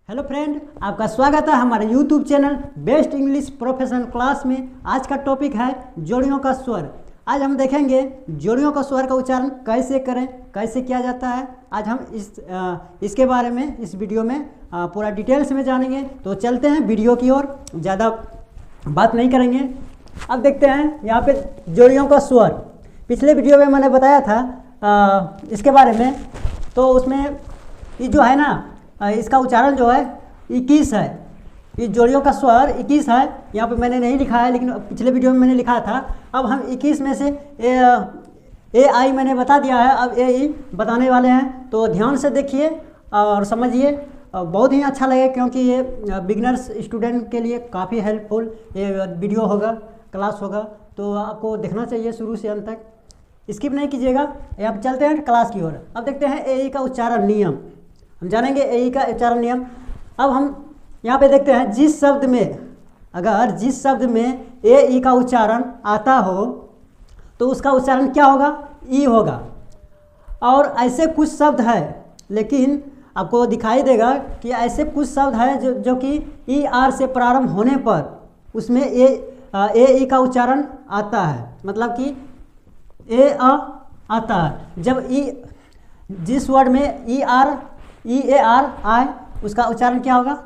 Hello friend, आपका स्वागत है हमारे YouTube channel best English professional class में। आज का टॉपिक है जोड़ियों का स्वर। आज हम देखेंगे जोड़ियों का स्वर का उच्चारण कैसे करें, कैसे किया जाता है। आज हम इसके बारे में इस वीडियो में पूरा डिटेल्स में जानेंगे। तो चलते हैं वीडियो की ओर, ज़्यादा बात नहीं करेंगे। अब देखते हैं यहाँ पे जोड़ियों का स्वर। पिछले वीडियो में मैंने बताया था इसके बारे में, तो उसमें ये जो है ना, इसका उच्चारण जो है 21 है। इस जोड़ियों का स्वर 21 है। यहाँ पे मैंने नहीं लिखा है, लेकिन पिछले वीडियो में मैंने लिखा था। अब हम 21 में से ए आई मैंने बता दिया है, अब ए ई बताने वाले हैं। तो ध्यान से देखिए और समझिए, बहुत ही अच्छा लगेगा, क्योंकि ये बिगनर्स स्टूडेंट के लिए काफ़ी हेल्पफुल ये वीडियो होगा, क्लास होगा। तो आपको देखना चाहिए शुरू से अंत तक, स्किप नहीं कीजिएगा। अब चलते हैं क्लास की ओर। अब देखते हैं ए ई का उच्चारण नियम। हम जानेंगे ए ई का उच्चारण नियम। अब हम यहाँ पे देखते हैं, जिस शब्द में ए ई का उच्चारण आता हो तो उसका उच्चारण क्या होगा? ई होगा। और ऐसे कुछ शब्द है, लेकिन आपको दिखाई देगा कि ऐसे कुछ शब्द है जो कि ई आर से प्रारंभ होने पर उसमें ए ई का उच्चारण आता है, मतलब कि ए अ आता है। जब जिस वर्ड में ई ए आर आए, उसका उच्चारण क्या होगा?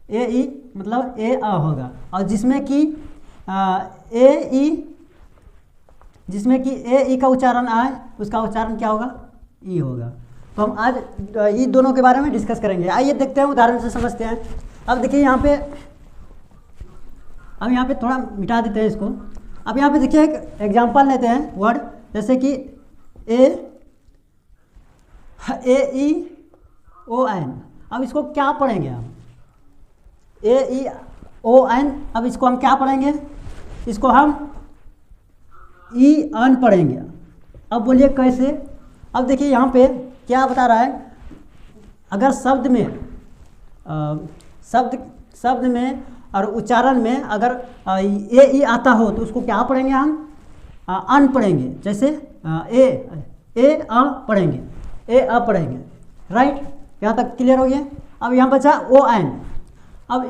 ए ई, मतलब ए आ होगा। और जिसमें कि ए ई का उच्चारण आए, उसका उच्चारण क्या होगा? ई होगा। तो हम आज ये दोनों के बारे में डिस्कस करेंगे। आइए देखते हैं, उदाहरण से समझते हैं। अब देखिए यहाँ पे थोड़ा मिटा देते हैं इसको। अब यहाँ पे देखिए एक एग्जांपल लेते हैं वर्ड, जैसे कि ए ई ओ एन। अब इसको क्या पढ़ेंगे हम? ए ई ओ एन। अब इसको हम क्या पढ़ेंगे? इसको हम ई अन पढ़ेंगे। अब बोलिए कैसे? अब देखिए यहाँ पे क्या बता रहा है, अगर शब्द में और उच्चारण में अगर ए ई आता हो तो उसको क्या पढ़ेंगे हम? अन पढ़ेंगे। जैसे ए अ पढ़ेंगे। राइट, यहाँ तक क्लियर हो गया। अब यहाँ बचा ओ एन। अब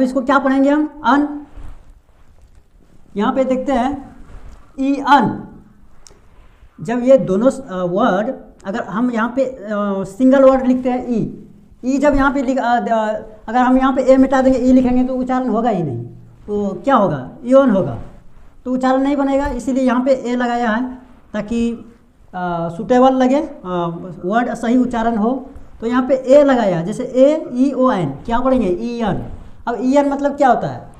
इसको क्या पढ़ेंगे हम? अन। यहाँ पे देखते हैं ई अन। जब ये दोनों वर्ड, अगर हम यहाँ पे सिंगल वर्ड लिखते हैं ई जब यहाँ पे अगर हम यहाँ पे ए मिटा देंगे, ई लिखेंगे तो उच्चारण होगा ही नहीं। तो क्या होगा? ईओन होगा, तो उच्चारण नहीं बनेगा। इसीलिए यहाँ पे ए लगाया है ताकि सूटेबल लगे, वर्ड सही उच्चारण हो। तो यहाँ पे ए लगाया, जैसे ए ई ओ एन। क्या पढ़ेंगे? E N. अब ई एन मतलब क्या होता है?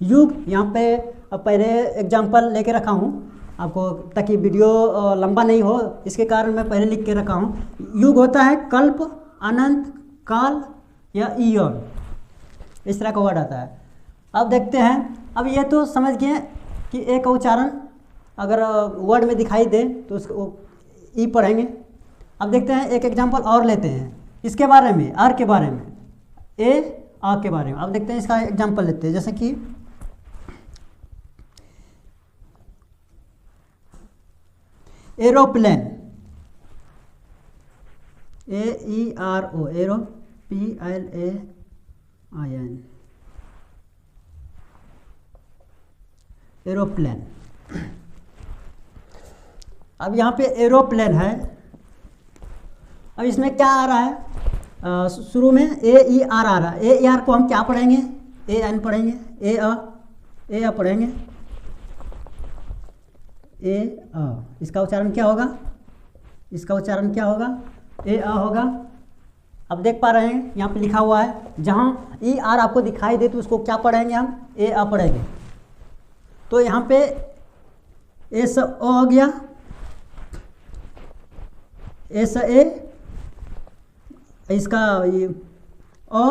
युग। यहाँ पे पहले एग्जांपल लेके रखा हूँ आपको, ताकि वीडियो लंबा नहीं हो, इसके कारण मैं पहले लिख के रखा हूँ। युग होता है कल्प, अनंत, काल या ईयन, इस तरह का वर्ड आता है। अब देखते हैं, अब ये तो समझ गए कि ए का उच्चारण अगर वर्ड में दिखाई दे तो उसको ई पढ़ेंगे। अब देखते हैं, एक एग्जांपल और लेते हैं इसके बारे में, आर के बारे में, ए आ के बारे में। अब देखते हैं, इसका एग्जांपल लेते हैं, जैसे कि aeroplane. A E R O, aero, P L A I N, aeroplane. अब यहाँ पे एरोप्लेन है। अब इसमें क्या आ रहा है? शुरू में ए ई आर आ रहा है। ए ई आर को हम क्या पढ़ेंगे? ए एन पढ़ेंगे। ए अ पढ़ेंगे। ए अ, इसका उच्चारण क्या होगा? ए अ होगा। अब देख पा रहे हैं यहाँ पे लिखा हुआ है, जहाँ ई आर आपको दिखाई दे तो उसको क्या पढ़ेंगे हम? ए अ पढ़ेंगे। तो यहाँ पे ए स ओ हो गया, ए स ए, इसका ये ओ,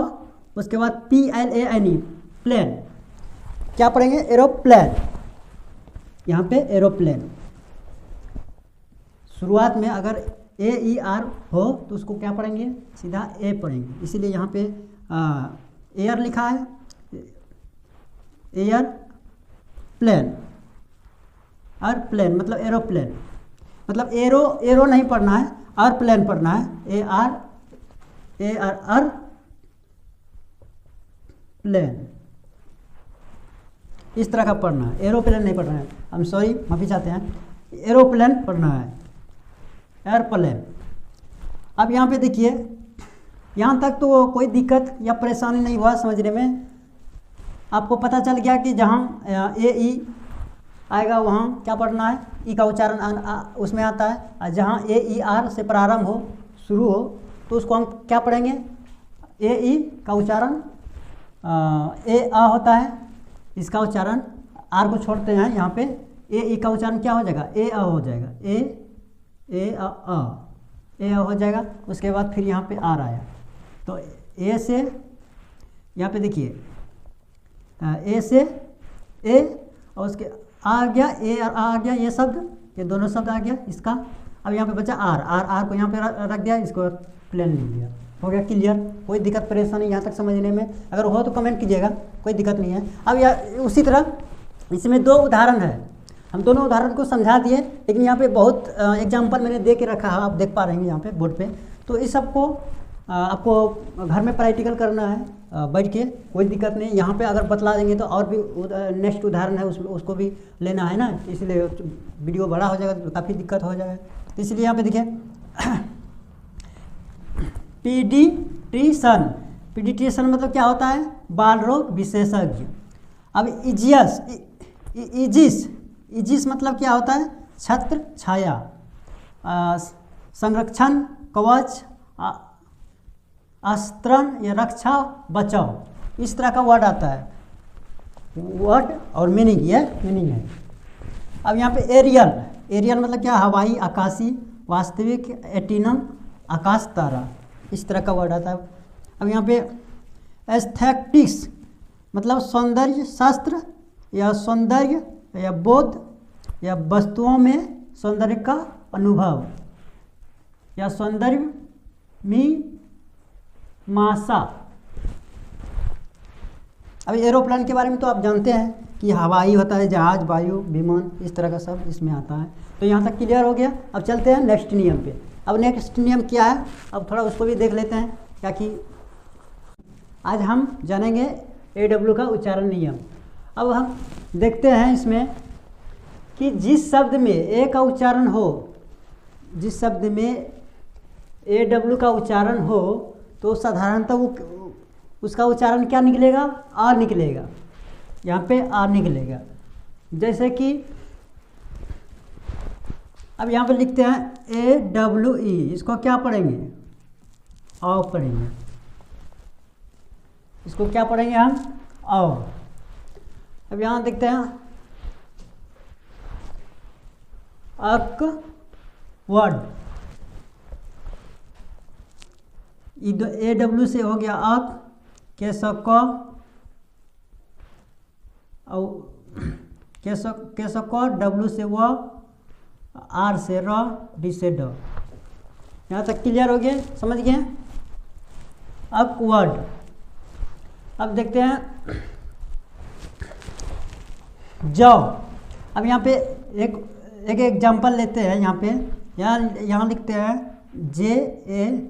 उसके बाद P L A N E, plane. क्या पढ़ेंगे? एरोप्लेन। यहाँ पे एरोप्लेन। शुरुआत में अगर ए ई आर हो तो उसको क्या पढ़ेंगे? सीधा ए पढ़ेंगे। इसीलिए यहाँ पे एयर लिखा है, एयर प्लेन। और प्लेन मतलब एरोप्लेन, मतलब एरो नहीं पढ़ना है, और प्लेन पढ़ना है। एयर प्लेन, इस तरह का पढ़ना है, एरोप्लेन नहीं पढ़ना है, हम सॉरी माफी चाहते हैं, एरोप्लेन पढ़ना है, एयरप्लेन। अब यहाँ पे देखिए, यहाँ तक तो कोई दिक्कत या परेशानी नहीं हुआ समझने में, आपको पता चल गया कि जहाँ ए ई आएगा वहाँ क्या पढ़ना है, ई का उच्चारण उसमें आता है, और जहाँ ए ई आर से प्रारंभ हो, शुरू हो, तो उसको हम क्या पढ़ेंगे, ए ई का उच्चारण ए आ होता है, इसका उच्चारण आर को छोड़ते हैं यहाँ पे, ए ई का उच्चारण क्या हो जाएगा, ए आ हो जाएगा, ए आ हो जाएगा। उसके बाद फिर यहाँ पे आर आया, तो ए से यहाँ पे देखिए ए से ए, और उसके आ गया ए और आ गया, ये शब्द, ये दोनों शब्द आ गया इसका। अब यहाँ पे बचा आर को यहाँ पे रख दिया, इसको प्लेन लिख दिया, हो गया क्लियर। कोई दिक्कत परेशानी यहाँ तक समझने में, अगर हो तो कमेंट कीजिएगा, कोई दिक्कत नहीं है। अब उसी तरह इसमें दो उदाहरण है, हम दोनों उदाहरण को समझा दिए, लेकिन यहाँ पे बहुत एग्जाम्पल मैंने दे के रखा है, आप देख पा रहे हैं यहाँ पे बोर्ड पे। तो इस सबको आपको घर में प्रैक्टिकल करना है बैठ के, कोई दिक्कत नहीं। यहाँ पे अगर बतला देंगे तो और भी नेक्स्ट उदाहरण है उसको भी लेना है ना, इसलिए वीडियो बड़ा हो जाएगा तो काफ़ी दिक्कत हो जाएगा। तो इसलिए यहाँ पे देखिए पीडिट्रिशन, पीडिट्रिशन मतलब क्या होता है, बाल रोग विशेषज्ञ। अब इजिस मतलब क्या होता है, छत्र छाया, संरक्षण कवच, अस्त्रण या रक्षा बचाव, इस तरह का वर्ड आता है, वर्ड और मीनिंग, ये मीनिंग है। अब यहाँ पे एरियल मतलब क्या, हवाई, आकाशी, वास्तविक, एटिनम, आकाश तारा, इस तरह का वर्ड आता है। अब यहाँ पे एस्थेटिक्स मतलब सौंदर्य शास्त्र या सौंदर्य या बोध या वस्तुओं में सौंदर्य का अनुभव या सौंदर्य मीमांसा। अब एरोप्लेन के बारे में तो आप जानते हैं कि हवाई होता है, जहाज, वायु, विमान, इस तरह का सब इसमें आता है। तो यहाँ तक क्लियर हो गया। अब चलते हैं नेक्स्ट नियम पे। अब नेक्स्ट नियम क्या है, अब थोड़ा उसको भी देख लेते हैं, क्या कि आज हम जानेंगे AW का उच्चारण नियम। अब हम देखते हैं इसमें कि जिस शब्द में ए का उच्चारण हो, जिस शब्द में AW का उच्चारण हो, तो साधारणतः वो उसका उच्चारण क्या निकलेगा, आर निकलेगा, यहाँ पे आर निकलेगा। जैसे कि अब यहाँ पे लिखते हैं AWE, इसको क्या पढ़ेंगे, औ पढ़ेंगे, इसको क्या पढ़ेंगे हम, औ। अब यहाँ देखते हैं अक वर्ड, AW से हो गया अक, के स क, के स क, W से व, आर से र, डी से ड। यहाँ तक क्लियर हो गया, समझ गए। अब वर्ड, अब देखते हैं जाओ। अब यहाँ पे एक एग्जाम्पल लेते हैं। यहाँ पे यहाँ लिखते हैं JA,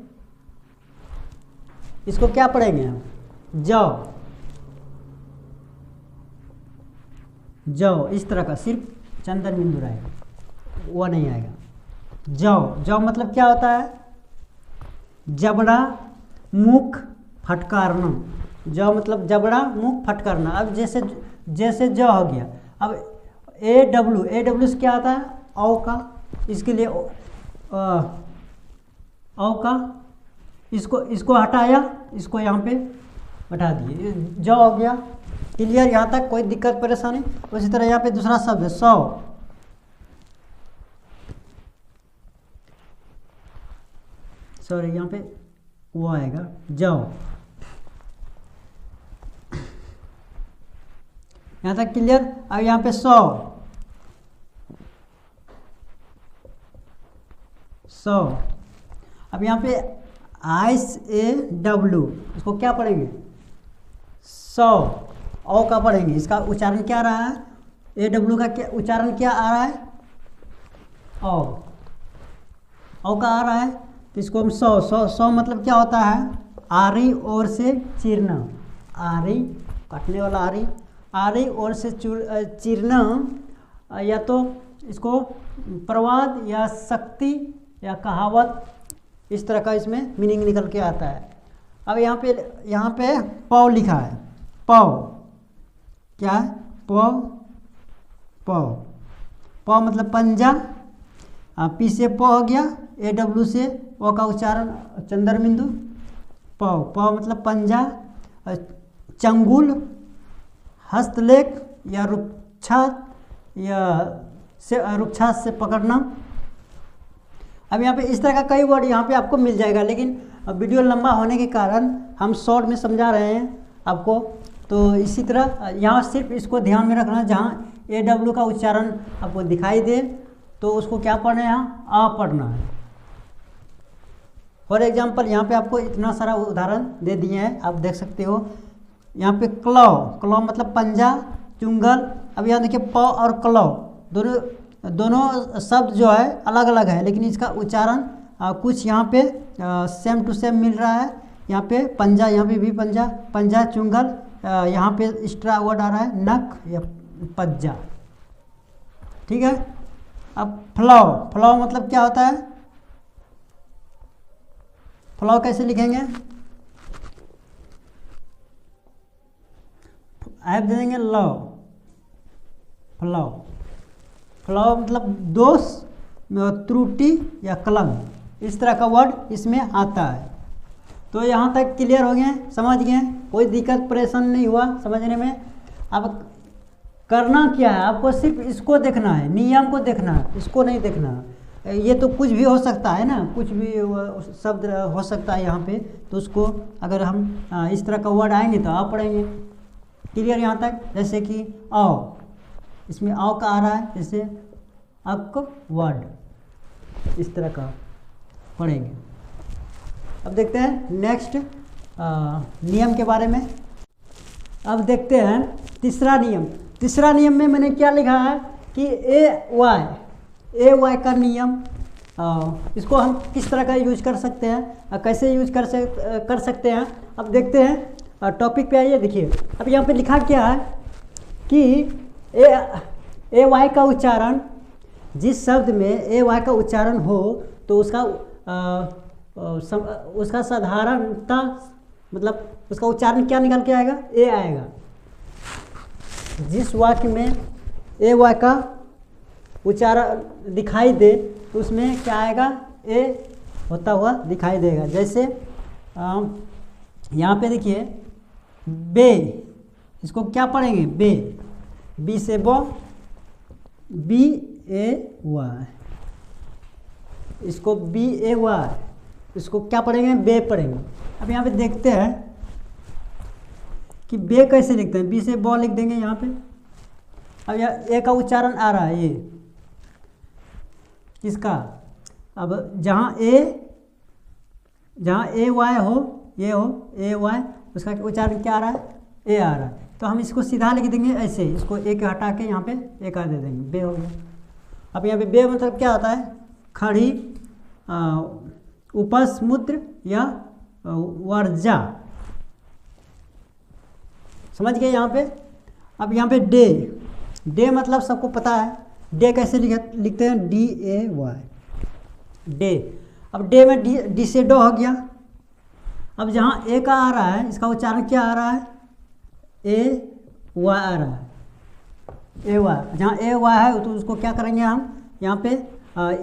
इसको क्या पढ़ेंगे हम, जाओ, जाओ, इस तरह का, सिर्फ चंदन बिंदु रहेगा, वो नहीं आएगा। जाओ, जाओ मतलब क्या होता है, जबड़ा मुख फटकारना, जाओ मतलब जबड़ा मुख फटकारना। अब जैसे ज हो गया, अब AW से क्या आता है, औ का, इसके लिए औ का, इसको हटाया, इसको यहाँ पे हटा दिए, ज हो गया। क्लियर, यहाँ तक कोई दिक्कत परेशानी। उसी तरह यहाँ पे दूसरा शब्द है सौ, सॉरी यहाँ पे वो आएगा, जाओ। यहाँ तक क्लियर। अब यहाँ पे 100, अब यहाँ पे ISAW, इसको क्या पढ़ेंगे, 100, औ का पढ़ेंगे। इसका उच्चारण क्या रहा है, AW का क्या उच्चारण क्या आ रहा है, औ का आ रहा है। तो इसको हम 100 मतलब क्या होता है, आरी ओर से चीरना, आरी काटने वाला आरी, आरी ओर से चीरना, या तो इसको प्रवाद या शक्ति या कहावत, इस तरह का इसमें मीनिंग निकल के आता है। अब यहाँ पे पौ लिखा है, पौ क्या है, पौ, पौ, पौ मतलब पंजा, पी से प हो गया, ए डब्ल्यू से ओ का उच्चारण चंद्र बिंदु, पौ, पौ मतलब पंजा, चंगुल, हस्तलेख या रुक्षात से पकड़ना। अब यहाँ पे इस तरह का कई वर्ड यहाँ पे आपको मिल जाएगा, लेकिन वीडियो लंबा होने के कारण हम शॉर्ट में समझा रहे हैं आपको। तो इसी तरह यहाँ सिर्फ इसको ध्यान में रखना, जहाँ ए डब्ल्यू का उच्चारण आपको दिखाई दे तो उसको क्या पढ़ना है, यहाँ आ पढ़ना है। फॉर एग्जाम्पल यहाँ पे आपको इतना सारा उदाहरण दे दिए हैं, आप देख सकते हो। यहाँ पे क्लॉ, क्लॉ मतलब पंजा, चुंगल। अब यहाँ देखिए प और क्लॉ दोनों शब्द जो है अलग अलग है, लेकिन इसका उच्चारण कुछ यहाँ पे सेम टू सेम मिल रहा है। यहाँ पे पंजा, यहाँ पे भी पंजा, पंजा चुंगल, यहाँ पे एक्स्ट्रा वर्ड आ रहा है नक या पज्जा, ठीक है। अब फ्लाव, फ्लाव मतलब क्या होता है, फ्लाव कैसे लिखेंगे, ऐप दे देंगे लव, फ्लाव, फ्लाव मतलब दोष, त्रुटि या कलंक, इस तरह का वर्ड इसमें आता है। तो यहाँ तक क्लियर हो गए, समझ गए, कोई दिक्कत परेशान नहीं हुआ समझने में। अब करना क्या है, आपको सिर्फ इसको देखना है, नियम को देखना है, इसको नहीं देखना है। ये तो कुछ भी हो सकता है ना, कुछ भी शब्द हो सकता है यहाँ पे, तो उसको अगर हम इस तरह का वर्ड आएंगे तो आप पढ़ेंगे। क्लियर यहाँ तक। जैसे कि आओ, इसमें आओ का आ रहा है, जैसे आपको वर्ड इस तरह का पढ़ेंगे। अब देखते हैं नेक्स्ट नियम के बारे में। अब देखते हैं तीसरा नियम। तीसरा नियम में मैंने क्या लिखा है कि ए वाई का नियम, इसको हम किस तरह का यूज कर सकते हैं, कैसे यूज कर सकते हैं। अब देखते हैं, टॉपिक पे आइए। देखिए अब यहाँ पे लिखा क्या है कि ए वाई का उच्चारण, जिस शब्द में ए वाई का उच्चारण हो तो उसका साधारणता मतलब उसका उच्चारण क्या निकल के आएगा, ए आएगा। जिस वाक्य में ए वाई का उच्चारण दिखाई दे तो उसमें क्या आएगा, ए होता हुआ दिखाई देगा। जैसे यहाँ पे देखिए बे, इसको क्या पढ़ेंगे, बे, बी से बो, बी ए वाई, इसको बी ए वाई, इसको क्या पढ़ेंगे, बे पढ़ेंगे। अब यहाँ पे देखते हैं कि बे कैसे लिखते हैं, बी से बो लिख देंगे यहाँ पे। अब यहाँ ए का उच्चारण आ रहा है, ये किसका, अब जहाँ ए वाई हो, ये हो ए वाई, उसका उच्चारण क्या आ रहा है, ए आ रहा है। तो हम इसको सीधा लिख देंगे ऐसे, इसको ए के हटा के यहाँ पे एक आ दे देंगे, बे हो गया। अब यहाँ पे बे मतलब क्या होता है, खड़ी, उपसमुद्र या वर्जा, समझ गए यहाँ पे। अब यहाँ पे डे, डे मतलब सबको पता है, डे कैसे लिखते हैं, डी ए वाई, डे। अब डे में डी से डो हो गया। अब जहाँ ए का आ रहा है, इसका उच्चारण क्या आ रहा है, ए वाई आ रहा है, ए वाई। जहाँ ए वाई है तो उसको क्या करेंगे हम, यहाँ पे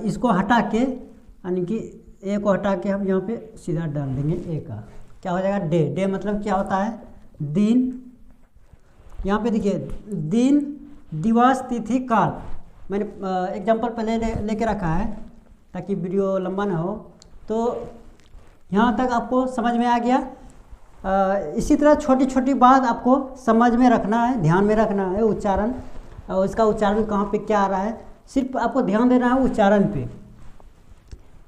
इसको हटा के, यानी कि ए को हटा के हम यहाँ पे सीधा डाल देंगे ए का, क्या हो जाएगा, डे। डे मतलब क्या होता है, दिन। यहाँ पे देखिए दिन, दिवस, तिथि, काल। मैंने एग्जाम्पल पहले लेके रखा है ताकि वीडियो लंबा ना हो। तो यहाँ तक आपको समझ में आ गया। इसी तरह छोटी छोटी बात आपको समझ में रखना है, ध्यान में रखना है, उच्चारण, और इसका उच्चारण कहाँ पे क्या आ रहा है, सिर्फ आपको ध्यान देना है उच्चारण पे।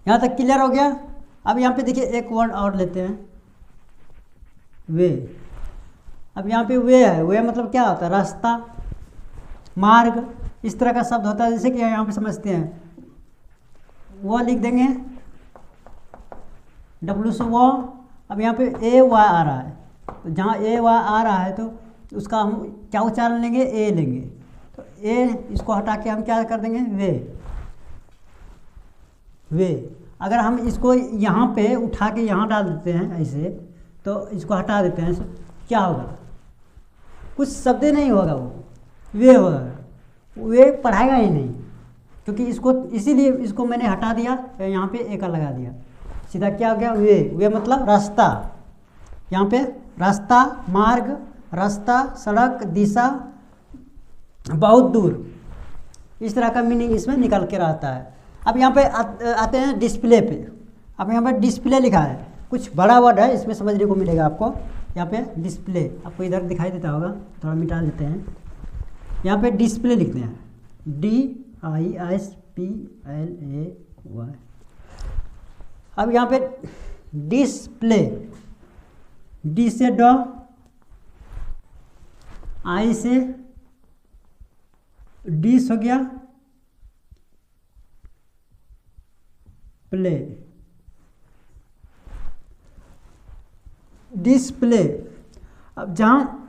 यहाँ तक क्लियर हो गया। अब यहाँ पे देखिए एक वर्ड और लेते हैं, वे। अब यहाँ पे वे है, वे मतलब क्या होता है, रास्ता, मार्ग, इस तरह का शब्द होता है। जैसे कि यहाँ पे समझते हैं, वो लिख देंगे डब्ल्यू से वो, अब यहाँ पे ए वाई आ रहा है, तो जहाँ ए वाई आ रहा है तो उसका हम क्या उच्चारण लेंगे, ए लेंगे। तो ए इसको हटा के हम क्या कर देंगे, वे। अगर हम इसको यहाँ पे उठा के यहाँ डाल देते हैं ऐसे, तो इसको हटा देते हैं, तो क्या होगा, कुछ शब्द नहीं होगा, वो वे होगा, वे पढ़ाएगा ही नहीं, क्योंकि इसको इसीलिए इसको मैंने हटा दिया, यहाँ पे एक लगा दिया, सीधा क्या हो गया, वे मतलब रास्ता। यहाँ पे रास्ता, मार्ग, रास्ता, सड़क, दिशा, बहुत दूर, इस तरह का मीनिंग इसमें निकल कर आता है। अब यहाँ पे आते हैं डिस्प्ले पे। अब यहाँ पे डिस्प्ले लिखा है, कुछ बड़ा वर्ड है, इसमें समझने को मिलेगा आपको। यहाँ पे डिस्प्ले आपको इधर दिखाई देता होगा, थोड़ा मिटा देते हैं। यहाँ पे डिस्प्ले लिखते हैं, DISPLAY। अब यहाँ पे डिस्प्ले, डी से डॉ, आई से डिस हो गया, प्ले, डिस्प्ले। अब जहाँ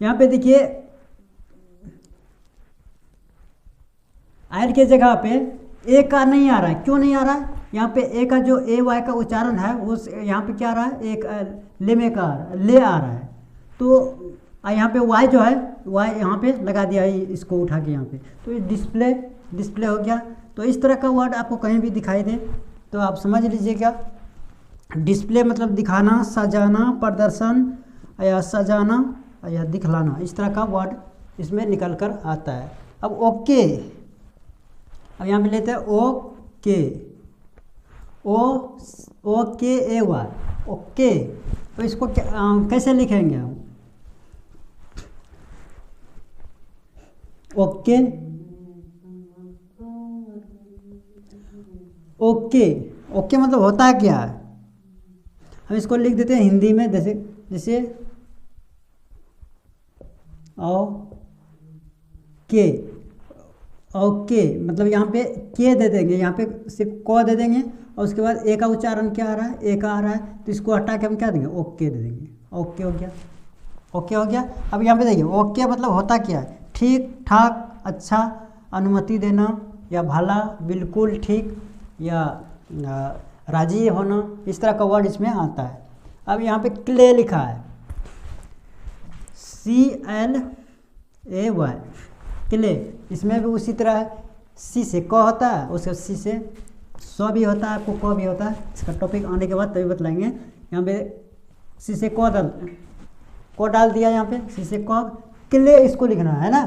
यहाँ पे देखिए आर के जगह पे ए का नहीं आ रहा है, क्यों नहीं आ रहा है, यहाँ पे ए का जो ए वाई का उच्चारण है उस यहाँ पे क्या आ रहा है, एक ले में का ले आ रहा है, तो यहाँ पे वाई जो है वाई यहाँ पे लगा दिया है, इसको उठा के यहाँ पे, तो ये डिस्प्ले हो गया। तो इस तरह का वर्ड आपको कहीं भी दिखाई दे तो आप समझ लीजिएगा, डिस्प्ले मतलब दिखाना, सजाना, प्रदर्शन या सजाना या दिखलाना, इस तरह का वर्ड इसमें निकल कर आता है। अब ओके, अब यहाँ पे लेते हैं ओके, OKAY, ओके। तो इसको कैसे लिखेंगे हम, ओके, ओके मतलब होता है क्या है, हम इसको लिख देते हैं हिंदी में, जैसे ओके मतलब यहाँ पे के दे देंगे, यहाँ पे सिर्फ क दे देंगे, और उसके बाद ए का उच्चारण क्या आ रहा है, ए का आ रहा है, तो इसको हटा के हम क्या देंगे, ओके दे देंगे। ओके हो गया, ओके हो गया। अब यहाँ पे देखिए ओके मतलब होता क्या है, ठीक ठाक, अच्छा, अनुमति देना, या भला, बिल्कुल ठीक, या राजी होना, इस तरह का वर्ड इसमें आता है। अब यहाँ पे क्ले लिखा है, CLAY, क्ले, इसमें भी उसी तरह है, सी से क होता है, उसके सी से स भी होता है, आपको क भी होता है, इसका टॉपिक आने के बाद तभी बतलाएंगे। यहाँ पे सी से क डाल दिया, यहाँ पे सी से क, क्ले इसको लिखना है ना,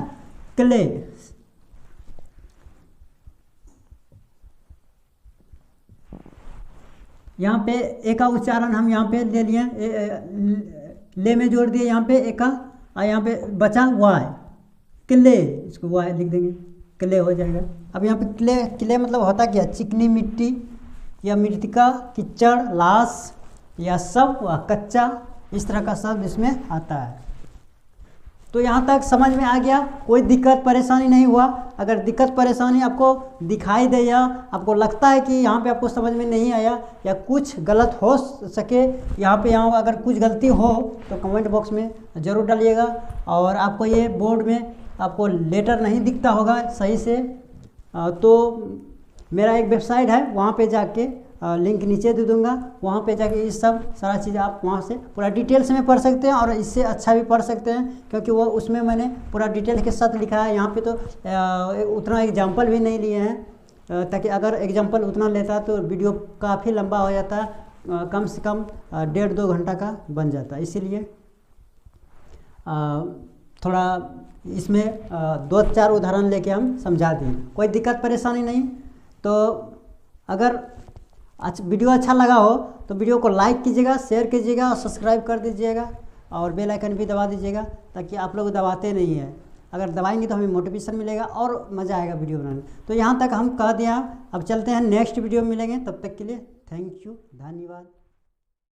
क्ले। यहाँ पे ए का उच्चारण हम यहाँ पे ले लिए, ले में जोड़ दिए यहाँ पे ए का, और यहाँ पे बचा वाई, क्ले, इसको वाई लिख देंगे, क्ले हो जाएगा। अब यहाँ पे क्ले मतलब होता क्या, चिकनी मिट्टी या मृतिका, कीचड़, लाश या सब कच्चा, इस तरह का शब्द इसमें आता है। तो यहाँ तक समझ में आ गया, कोई दिक्कत परेशानी नहीं हुआ। अगर दिक्कत परेशानी आपको दिखाई दे या आपको लगता है कि यहाँ पे आपको समझ में नहीं आया या कुछ गलत हो सके यहाँ अगर कुछ गलती हो तो कमेंट बॉक्स में ज़रूर डालिएगा। और आपको ये बोर्ड में आपको लेटर नहीं दिखता होगा सही से, तो मेरा एक वेबसाइट है, वहाँ पे जाके लिंक नीचे दे दूँगा, वहाँ पे जाके ये सब सारा चीज़ आप वहाँ से पूरा डिटेल्स में पढ़ सकते हैं और इससे अच्छा भी पढ़ सकते हैं, क्योंकि वो उसमें मैंने पूरा डिटेल के साथ लिखा है। यहाँ पे तो उतना एग्जाम्पल भी नहीं लिए हैं, ताकि अगर एग्जाम्पल उतना लेता तो वीडियो काफ़ी लंबा हो जाता, कम से कम 1.5-2 घंटा का बन जाता। इसीलिए थोड़ा इसमें 2-4 उदाहरण लेके हम समझा दिए, कोई दिक्कत परेशानी नहीं। तो अगर वीडियो अच्छा लगा हो तो वीडियो को लाइक कीजिएगा, शेयर कीजिएगा और सब्सक्राइब कर दीजिएगा और बेल आइकन भी दबा दीजिएगा, ताकि आप लोग दबाते नहीं हैं। अगर दबाएंगे तो हमें मोटिवेशन मिलेगा और मज़ा आएगा वीडियो बनाने। तो यहाँ तक हम कह दिया, अब चलते हैं नेक्स्ट वीडियो में मिलेंगे, तब तक के लिए थैंक यू, धन्यवाद।